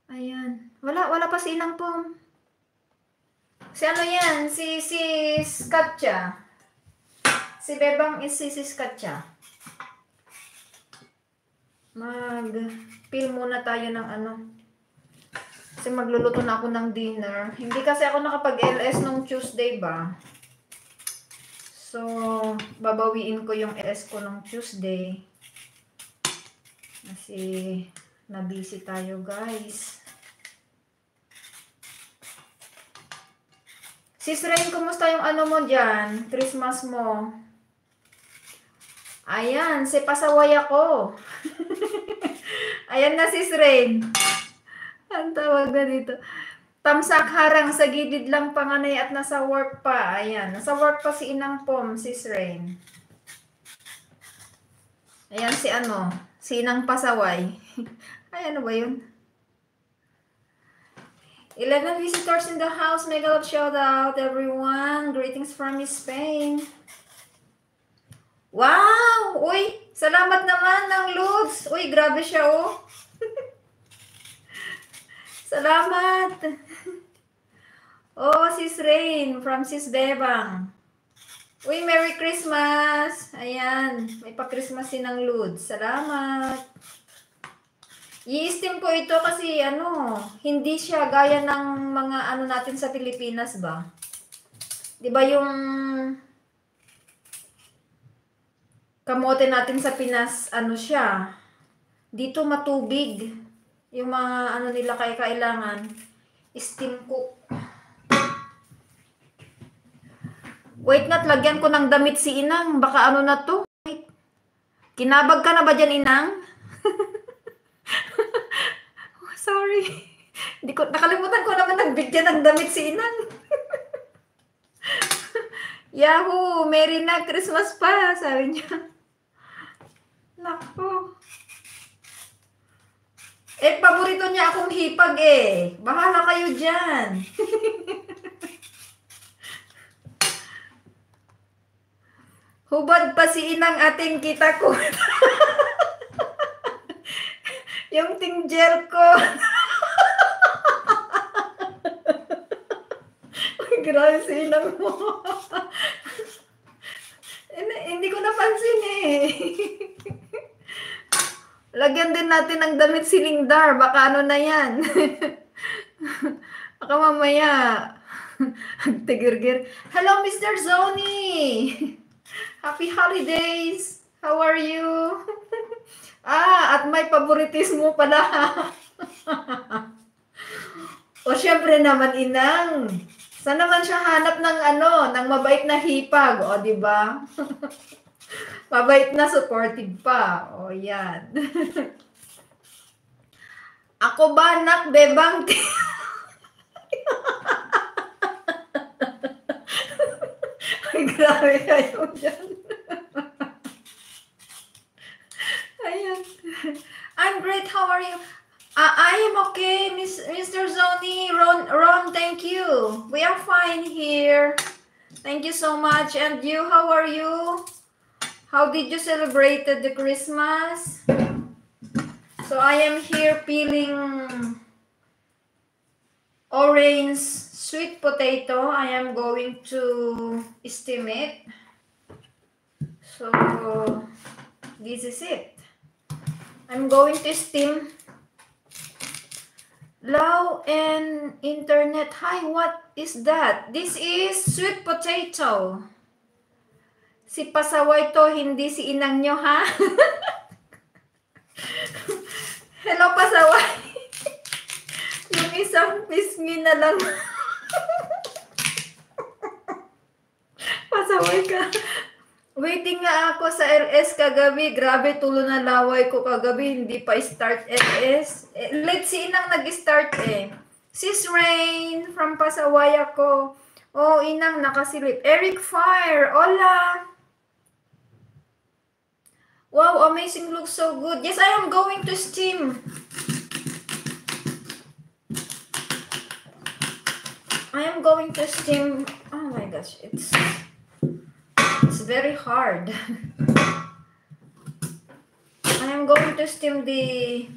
Ayan. Wala pa si Inang Pom. Si ano yan? Si Katja. Si Bebang is si Katja. Mag-peel muna tayo ng ano. Kasi magluluto na ako ng dinner. Hindi kasi ako nakapag-LS nung Tuesday ba? So, babawiin ko yung LS ko nung Tuesday. Kasi, na-busy tayo guys. Sis Rain, kumusta yung ano mo dyan? Christmas mo? Ayan, si pasaway ako. Ayan na sis Rain. Ang tawag na dito. Tamsak harang sa gilid lang panganay at nasa work pa. Ayan, nasa work pa si Inang Pom, sis Rain. Ayan si ano, si Inang Pasaway. Ay, ano ba yun? 11 visitors in the house. Mega love shout out everyone. Greetings from Spain. Wow! Uy, salamat naman ng Lods. Uy, grabe siya oh. Salamat. Oh, Sis Rain from Sis Bebang. Uy, Merry Christmas. Ayan, may pa-Christmas din ng Lods. Salamat. I-steam ko ito kasi ano, hindi siya gaya ng mga ano natin sa Pilipinas ba? 'Di ba yung kamote natin sa Pinas, ano siya? Dito matubig. Yung mga ano nila kailangan steam cook. Wait nga, lagyan ko ng damit si Inang. Baka ano na to? Wait. Kinabag ka na ba dyan, Inang? Sorry. Nakalimutan ko naman nagbigyan ng damit si Inang. Yahoo! Merry na Christmas pa, sabi niya. Nako. Eh, paborito niya akong hipag eh. Bahala kayo dyan. Hubad pa si Inang ating kita ko. Yung tinggel ko. Grabe si Inang mo. Hindi ko napansin eh. Lagyan din natin ng damit si Lingdar. Baka ano na yan. Baka mamaya. Tigirgir. Hello, Mr. Zoni. Happy holidays. How are you? At may favoritismo pala. O syempre naman, Inang. Saan naman siya hanap ng ano, ng mabait na hipag, o di ba? Mabait na supportive pa. O yan. Ako ba nak Bebang? Ay, grabe kayo dyan. Ayan. I'm great. How are you? I am okay, Mr. Zoni. Ron, thank you. We are fine here. Thank you so much. And you, how are you? How did you celebrate the Christmas? So I am here peeling orange sweet potato. I am going to steam it. So this is it. I'm going to steam. Low and internet. Hi, what is that? This is sweet potato. Si pasaway to, hindi si Inang nyo, ha? Hello, pasaway. Yung isang pisngi na lang. Pasaway ka. Waiting nga ako sa LS kagabi. Grabe, tulo na laway ko kagabi. Hindi pa start LS. Late si Inang nag-start eh. Sis Rain from Pasaway ako. Oh, Inang nakasilip. Eric Fire. Hola. Wow, amazing. Looks so good. Yes, I am going to steam. I am going to steam. Oh my gosh, it's very hard. I am going to steam the